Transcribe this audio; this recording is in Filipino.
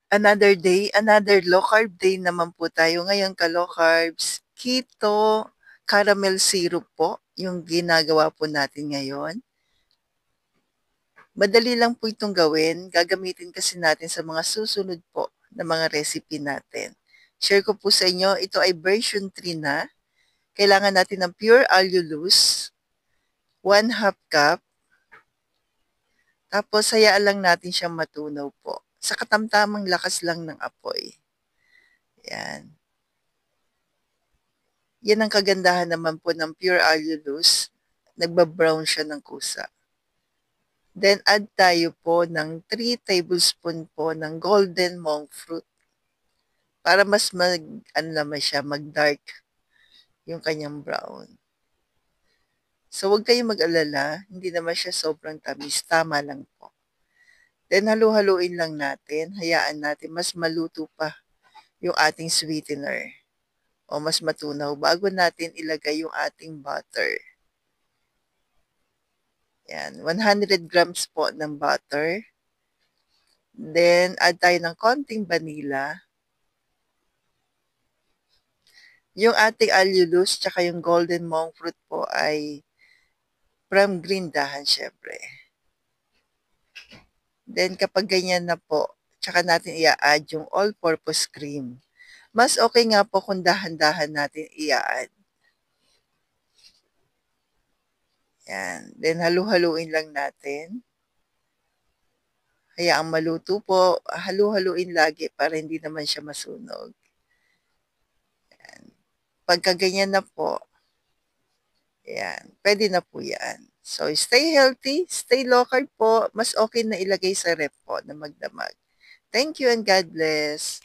Another day, another low carb day naman po tayo ngayon ka-low carbs, keto, caramel syrup po yung ginagawa po natin ngayon. Madali lang po itong gawin, gagamitin kasi natin sa mga susunod po na mga recipe natin. Share ko po sa inyo, ito ay version 3 na. Kailangan natin ng pure allulose, 1/2 cup, tapos hayaan lang natin siyang matunaw po. Sa katamtamang lakas lang ng apoy. Yan. Yan ang kagandahan naman po ng pure allulose. Nagba-brown siya ng kusa. Then, add tayo po ng 3 tablespoon po ng golden monk fruit. Para mas ano naman siya, mag-dark yung kanyang brown. So, huwag kayong mag-alala. Hindi naman siya sobrang tamis. Tama lang po. Then, halu-haluin lang natin. Hayaan natin mas maluto pa yung ating sweetener. O mas matunaw bago natin ilagay yung ating butter. Yan, 100 grams po ng butter. Then, add tayo ng konting vanilla. Yung ating allulose tsaka yung golden monk fruit po ay from green dahan syempre. Then, kapag ganyan na po, tsaka natin i-add yung all-purpose cream. Mas okay nga po kung dahan-dahan natin i-add. Yan. Then, halu-haluin lang natin. Hayaang maluto po. Halu-haluin lagi para hindi naman siya masunog. Yan. Pagka ganyan na po, yan. Pwede na po yan. So, stay healthy, stay low carb po. Mas okay na ilagay sa ref po na magdamag. Thank you and God bless.